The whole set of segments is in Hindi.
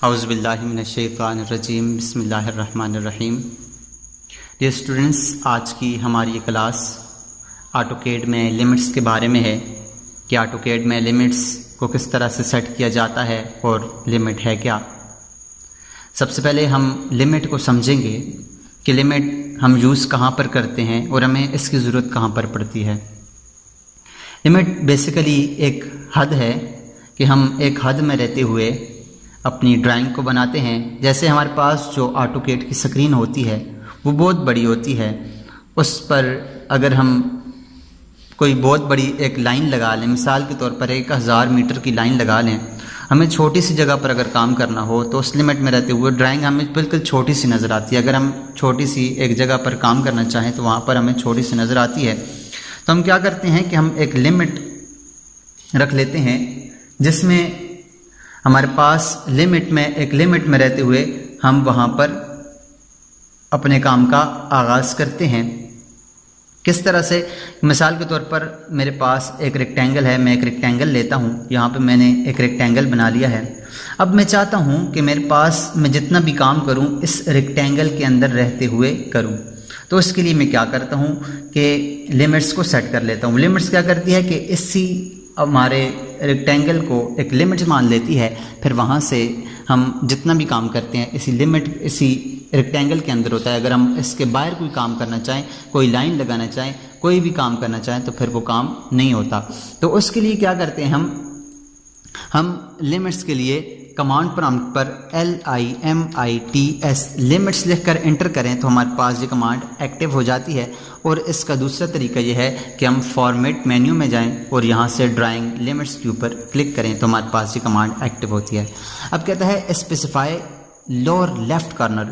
औज़ुबिल्लाहि मिनश्शैतानिर्रजीम बिस्मिल्लाहिर्रहमानिर्रहीम। डियर स्टूडेंट्स, आज की हमारी ये क्लास ऑटोकैड में लिमिट्स के बारे में है कि ऑटोकैड में लिमिट्स को किस तरह से सेट किया जाता है और लिमिट है क्या। सबसे पहले हम लिमिट को समझेंगे कि लिमिट हम यूज़ कहाँ पर करते हैं और हमें इसकी ज़रूरत कहाँ पर पड़ती है। लिमिट बेसिकली एक हद है कि हम एक हद में रहते हुए अपनी ड्राइंग को बनाते हैं। जैसे हमारे पास जो ऑटोकैड की स्क्रीन होती है वो बहुत बड़ी होती है, उस पर अगर हम कोई बहुत बड़ी एक लाइन लगा लें, मिसाल के तौर पर 1000 मीटर की लाइन लगा लें, हमें छोटी सी जगह पर अगर काम करना हो तो उस लिमिट में रहते हुए ड्राइंग हमें बिल्कुल छोटी सी नज़र आती है। अगर हम छोटी सी एक जगह पर काम करना चाहें तो वहाँ पर हमें छोटी सी नज़र आती है। तो हम क्या करते हैं कि हम एक लिमिट रख लेते हैं जिसमें हमारे पास एक लिमिट में रहते हुए हम वहाँ पर अपने काम का आगाज़ करते हैं। किस तरह से, मिसाल के तौर पर मेरे पास एक रेक्टेंगल है, मैं एक रेक्टेंगल लेता हूँ। यहाँ पे मैंने एक रेक्टेंगल बना लिया है। अब मैं चाहता हूँ कि मेरे पास मैं जितना भी काम करूँ इस रेक्टेंगल के अंदर रहते हुए करूँ। तो इसके लिए मैं क्या करता हूँ कि लिमिट्स को सेट कर लेता हूँ। लिमिट्स क्या करती है कि इसी हमारे रेक्टेंगल को एक लिमिट मान लेती है, फिर वहाँ से हम जितना भी काम करते हैं इसी रेक्टेंगल के अंदर होता है। अगर हम इसके बाहर कोई काम करना चाहें, कोई लाइन लगाना चाहें, कोई भी काम करना चाहें तो फिर वो काम नहीं होता। तो उसके लिए क्या करते हैं, हम लिमिट्स के लिए कमांड प्रॉम्प्ट पर LIMITS लिमिट्स लिखकर एंटर करें तो हमारे पास ये कमांड एक्टिव हो जाती है। और इसका दूसरा तरीका ये है कि हम फॉर्मेट मेन्यू में जाएं और यहाँ से ड्राइंग लिमिट्स के ऊपर क्लिक करें तो हमारे पास ये कमांड एक्टिव होती है। अब कहता है specify lower left corner.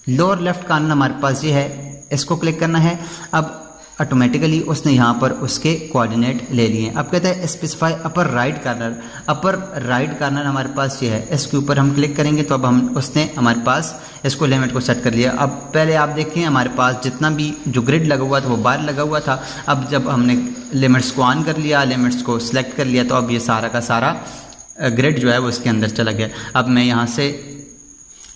Lower left corner हमारे पास ये है, इसको क्लिक करना है। अब ऑटोमेटिकली उसने यहाँ पर उसके कोऑर्डिनेट ले लिए। अब कहता है specify upper right corner. Upper right corner हमारे पास ये है, इसके ऊपर हम क्लिक करेंगे तो अब उसने हमारे पास इसको लिमिट को सेट कर लिया। अब पहले आप देखें हमारे पास जितना भी जो ग्रिड लगा हुआ था वो बाहर लगा हुआ था। अब जब हमने लिमिट्स को ऑन कर लिया, लिमिट्स को सिलेक्ट कर लिया, तो अब ये सारा का सारा ग्रिड जो है वो इसके अंदर चला गया। अब मैं यहाँ से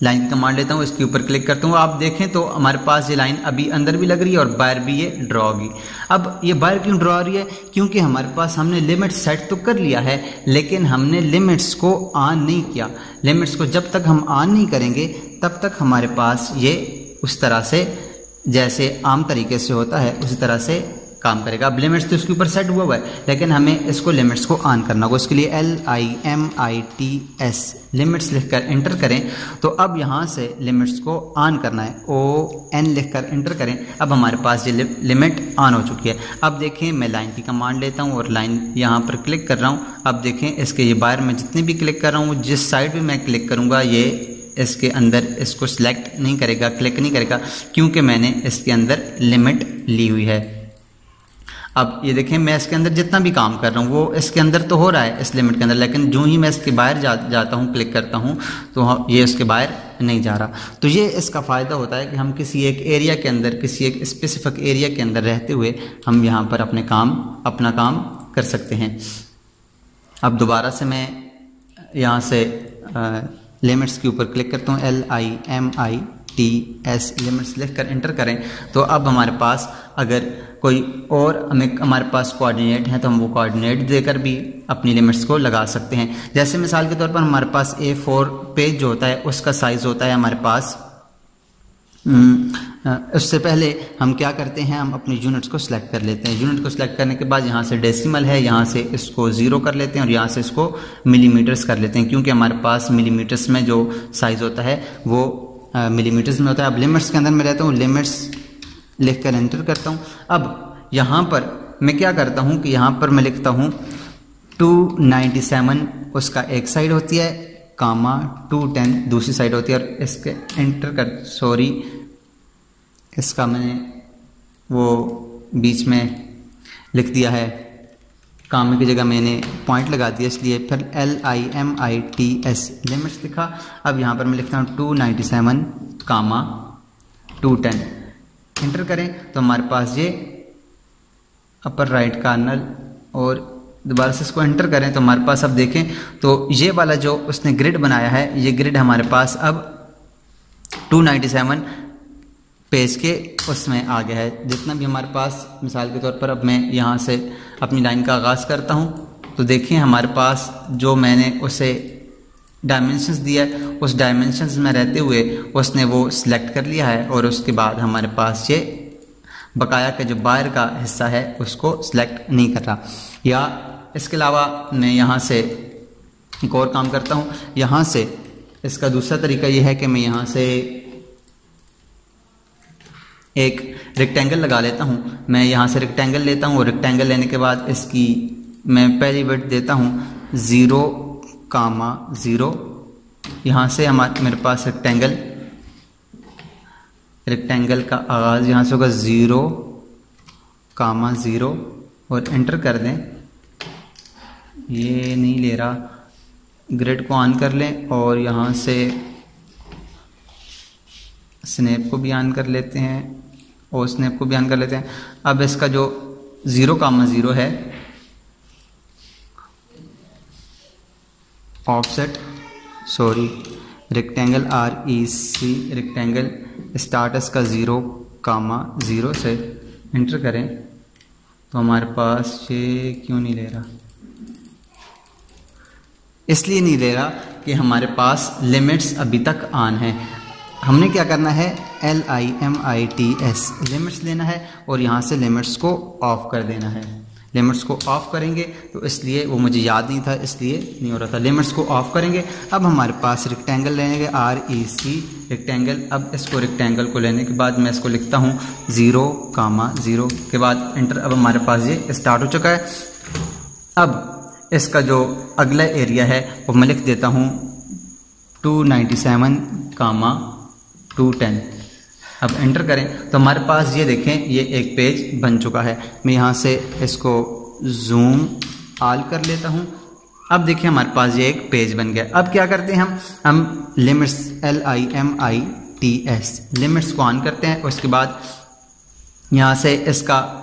लाइन कमांड लेता हूँ, इसके ऊपर क्लिक करता हूँ। आप देखें तो हमारे पास ये लाइन अभी अंदर भी लग रही है और बाहर भी ये ड्रॉ होगी। अब ये बाहर क्यों ड्रॉ हो रही है? क्योंकि हमारे पास हमने लिमिट सेट तो कर लिया है लेकिन हमने लिमिट्स को ऑन नहीं किया। लिमिट्स को जब तक हम ऑन नहीं करेंगे तब तक हमारे पास ये उस तरह से जैसे आम तरीके से होता है उसी तरह से काम करेगा। अब लिमिट्स तो इसके ऊपर सेट हुआ है लेकिन हमें इसको लिमिट्स को ऑन करना होगा। उसके लिए LIMITS लिमिट्स लिखकर एंटर करें तो अब यहाँ से लिमिट्स को ऑन करना है। ON लिखकर एंटर करें। अब हमारे पास ये लिमिट ऑन हो चुकी है। अब देखें मैं लाइन की कमांड लेता हूँ और लाइन यहाँ पर क्लिक कर रहा हूँ। अब देखें इसके ये बाहर में जितने भी क्लिक कर रहा हूँ, जिस साइड भी मैं क्लिक करूँगा ये इसके अंदर इसको सिलेक्ट नहीं करेगा, क्लिक नहीं करेगा, क्योंकि मैंने इसके अंदर लिमिट ली हुई है। अब ये देखें मैं इसके अंदर जितना भी काम कर रहा हूँ वो इसके अंदर तो हो रहा है इस लिमिट के अंदर, लेकिन जो ही मैं इसके बाहर जाता हूँ, क्लिक करता हूँ तो ये इसके बाहर नहीं जा रहा। तो ये इसका फ़ायदा होता है कि हम किसी एक एरिया के अंदर, किसी एक स्पेसिफिक एरिया के अंदर रहते हुए हम यहाँ पर अपना काम कर सकते हैं। अब दोबारा से मैं यहाँ से लिमिट्स के ऊपर क्लिक करता हूँ, LIMITS लिमिट्स लिख कर एंटर करें तो अब हमारे पास अगर कोई और हमारे पास कोऑर्डिनेट हैं तो हम वो कोऑर्डिनेट देकर भी अपनी लिमिट्स को लगा सकते हैं। जैसे मिसाल के तौर पर हमारे पास A4 पेज जो होता है उसका साइज़ होता है हमारे पास, उससे पहले हम क्या करते हैं, हम अपनी यूनिट्स को सिलेक्ट कर लेते हैं। यूनिट को सिलेक्ट करने के बाद यहाँ से डेसिमल है, यहाँ से इसको 0 कर लेते हैं और यहाँ से इसको मिलीमीटर्स कर लेते हैं, क्योंकि हमारे पास मिलीमीटर्स में जो साइज़ होता है वो मिलीमीटर्स में होता है। अब लिमिट्स के अंदर मैं रहता हूँ, लिमिट्स लिख कर एंटर करता हूँ। अब यहाँ पर मैं क्या करता हूँ कि यहाँ पर मैं लिखता हूँ 297 उसका एक साइड होती है, कामा 210 दूसरी साइड होती है, और इसके इसका मैंने वो बीच में लिख दिया है, कामे की जगह मैंने पॉइंट लगा दिया, इसलिए फिर LIMITS लिमिट्स लिखा। अब यहाँ पर मैं लिखता हूँ 297 कामा 210 एंटर करें तो हमारे पास ये अपर राइट कॉर्नर और दोबारा से इसको एंटर करें तो हमारे पास अब देखें तो ये वाला जो उसने ग्रिड बनाया है, ये ग्रिड हमारे पास अब 297 पेज के उसमें आ गया है। जितना भी हमारे पास, मिसाल के तौर पर अब मैं यहाँ से अपनी लाइन का आगाज़ करता हूँ तो देखिए हमारे पास जो मैंने उसे डायमेंशंस दिया है, उस डायमेंशंस में रहते हुए उसने वो सिलेक्ट कर लिया है और उसके बाद हमारे पास ये बकाया का जो बाहर का हिस्सा है उसको सिलेक्ट नहीं कर रहा। या इसके अलावा मैं यहाँ से एक और काम करता हूँ। यहाँ से इसका दूसरा तरीका ये है कि मैं यहाँ से एक रेक्टेंगल लगा लेता हूँ। मैं यहाँ से रेक्टेंगल लेता हूँ और रेक्टेंगल लेने के बाद इसकी मैं पहली विड्थ देता हूँ 0,0। यहाँ से मेरे पास रेक्टेंगल का आगाज़ यहाँ से होगा 0,0 और एंटर कर दें। ये नहीं ले रहा, ग्रिड को ऑन कर लें और यहाँ से स्नैप को भी ऑन कर लेते हैं और स्नैप को भी ऑन कर लेते हैं। अब इसका जो 0,0 है offset rectangle REC rectangle starts का 0,0 से एंटर करें तो हमारे पास ये क्यों नहीं ले रहा? इसलिए नहीं ले रहा कि हमारे पास लिमिट्स अभी तक ऑन है। हमने क्या करना है, LIMITS लिमिट्स लेना है और यहाँ से लिमिट्स को ऑफ कर देना है। लिमिट्स को ऑफ करेंगे तो इसलिए वो मुझे याद नहीं था, इसलिए नहीं हो रहा था। लिमिट्स को ऑफ करेंगे। अब हमारे पास रेक्टेंगल लेंगे REC रेक्टेंगल। अब इसको रेक्टेंगल को लेने के बाद मैं इसको लिखता हूँ 0,0 के बाद एंटर। अब हमारे पास ये स्टार्ट हो चुका है। अब इसका जो अगला एरिया है वो मैं लिख देता हूँ 297,210। अब एंटर करें तो हमारे पास ये देखें ये एक पेज बन चुका है। मैं यहाँ से इसको जूम ऑल कर लेता हूँ। अब देखिए हमारे पास ये एक पेज बन गया। अब क्या करते हैं हम लिमिट्स LIMITS लिमिट्स को ऑन करते हैं। उसके बाद यहाँ से इसका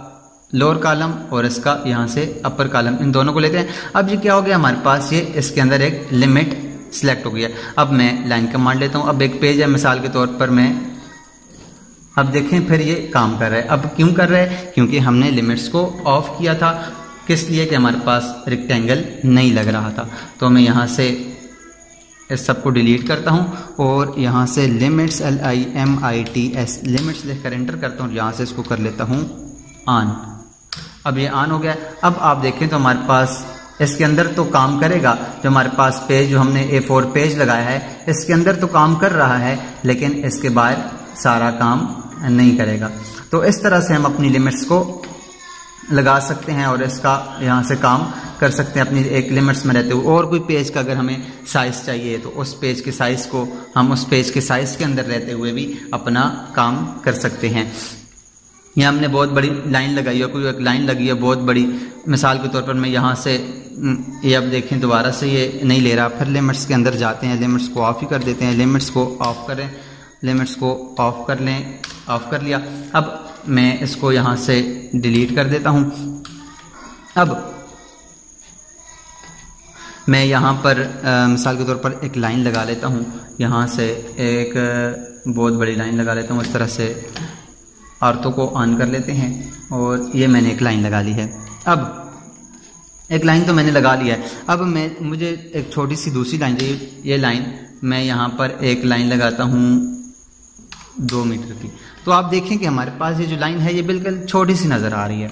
लोअर कॉलम और इसका यहाँ से अपर कॉलम, इन दोनों को लेते हैं। अब ये क्या हो गया हमारे पास, ये इसके अंदर एक लिमिट सिलेक्ट हो गया। अब मैं लाइन कमांड लेता हूँ। अब एक पेज है मिसाल के तौर पर, मैं अब देखें फिर ये काम कर रहा है। अब क्यों कर रहा है? क्योंकि हमने लिमिट्स को ऑफ किया था। किस लिए? कि हमारे पास रेक्टेंगल नहीं लग रहा था। तो मैं यहाँ से इस सब को डिलीट करता हूँ और यहाँ से लिमिट्स LIMITS लिमिट्स लिखकर एंटर करता हूँ। यहाँ से इसको कर लेता हूँ ऑन। अब ये ऑन हो गया। अब आप देखें तो हमारे पास इसके अंदर तो काम करेगा। जो हमारे पास पेज जो हमने A4 पेज लगाया है इसके अंदर तो काम कर रहा है, लेकिन इसके बाहर सारा काम नहीं करेगा। तो इस तरह से हम अपनी लिमिट्स को लगा सकते हैं और इसका यहाँ से काम कर सकते हैं अपनी एक लिमिट्स में रहते हुए। और कोई पेज का अगर हमें साइज़ चाहिए तो उस पेज के साइज़ को हम उस पेज के साइज़ के अंदर रहते हुए भी अपना काम कर सकते हैं। यहाँ हमने बहुत बड़ी लाइन लगाई है, कोई एक लाइन लगी है बहुत बड़ी, मिसाल के तौर पर मैं यहाँ से ये अब देखें दोबारा से ये नहीं ले रहा। फिर लिमिट्स के अंदर जाते हैं, लिमिट्स को ऑफ ही कर देते हैं। लिमिट्स को ऑफ करें, लिमिट्स को ऑफ कर लें, ऑफ कर लिया। अब मैं इसको यहाँ से डिलीट कर देता हूँ। अब मैं यहाँ पर मिसाल के तौर पर एक लाइन लगा लेता हूँ। यहाँ से एक बहुत बड़ी लाइन लगा लेता हूँ। इस तरह से औरतों को ऑन कर लेते हैं और ये मैंने एक लाइन लगा ली है। अब एक लाइन तो मैंने लगा लिया है। अब मुझे एक छोटी सी दूसरी लाइन चाहिए। ये लाइन मैं यहाँ पर एक लाइन लगाता हूँ 2 मीटर की। तो आप देखें कि हमारे पास ये जो लाइन है ये बिल्कुल छोटी सी नज़र आ रही है।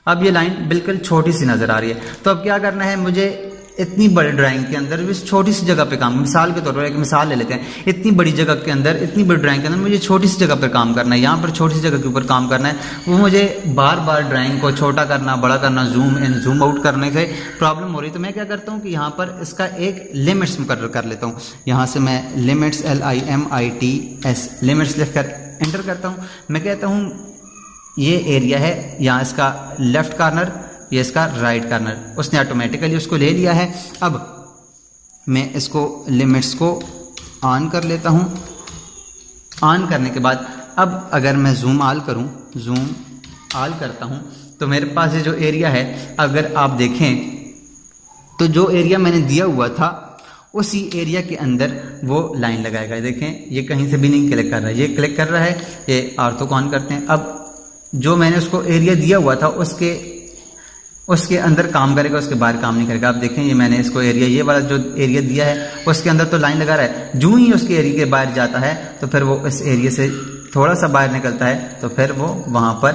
अब ये लाइन बिल्कुल छोटी सी नज़र आ रही है। तो अब क्या करना है, मुझे इतनी बड़ी ड्राइंग के अंदर इस छोटी सी जगह पे काम, मिसाल के तौर पर एक मिसाल ले लेते हैं। इतनी बड़ी जगह के अंदर, इतनी बड़ी ड्राइंग के अंदर मुझे छोटी सी जगह पर काम करना है। यहाँ पर छोटी सी जगह के ऊपर काम करना है। वो मुझे बार बार ड्राइंग को छोटा करना, बड़ा करना, जूम इन जूम आउट करने से प्रॉब्लम हो रही है। तो मैं क्या करता हूँ कि यहाँ पर इसका एक लिमिट्स मुकर्रर कर लेता हूँ। यहाँ से मैं लिमिट्स LIMITS लिमिट्स लिख कर एंटर करता हूँ। मैं कहता हूँ ये एरिया है, यहाँ इसका लेफ्ट कॉर्नर, ये इसका राइट कॉर्नर। उसने ऑटोमेटिकली उसको ले लिया है। अब मैं इसको लिमिट्स को ऑन कर लेता हूँ। ऑन करने के बाद अब अगर मैं जूम ऑल करूँ, जूम ऑल करता हूँ तो मेरे पास ये जो एरिया है, अगर आप देखें तो जो एरिया मैंने दिया हुआ था उसी एरिया के अंदर वो लाइन लगाएगा। देखें ये कहीं से भी नहीं क्लिक कर रहा है, ये क्लिक कर रहा है, ये ऑर्थो को ऑन करते हैं। अब जो मैंने उसको एरिया दिया हुआ था उसके अंदर काम करेगा, उसके बाहर काम नहीं करेगा। आप देखें ये मैंने इसको एरिया, ये वाला जो एरिया दिया है उसके अंदर तो लाइन लगा रहा है, जो ही उसके एरिया के बाहर जाता है तो फिर वो इस एरिया से थोड़ा सा बाहर निकलता है तो फिर वो वहाँ पर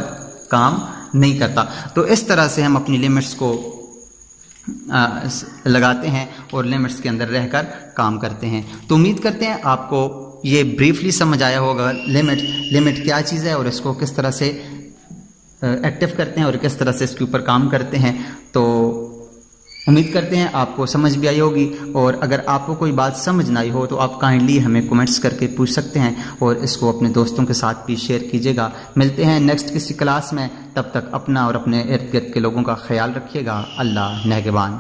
काम नहीं करता। तो इस तरह से हम अपनी लिमिट्स को लगाते हैं और लिमिट्स के अंदर रहकर काम करते हैं। तो उम्मीद करते हैं आपको ये ब्रीफली समझ आया होगा लिमिट क्या चीज़ है और इसको किस तरह से एक्टिव करते हैं और किस तरह से इसके ऊपर काम करते हैं। तो उम्मीद करते हैं आपको समझ भी आई होगी, और अगर आपको कोई बात समझ ना आई हो तो आप काइंडली हमें कमेंट्स करके पूछ सकते हैं और इसको अपने दोस्तों के साथ भी शेयर कीजिएगा। मिलते हैं नेक्स्ट किसी क्लास में, तब तक अपना और अपने इर्द गिर्द के लोगों का ख्याल रखिएगा। अल्लाह नेगबान।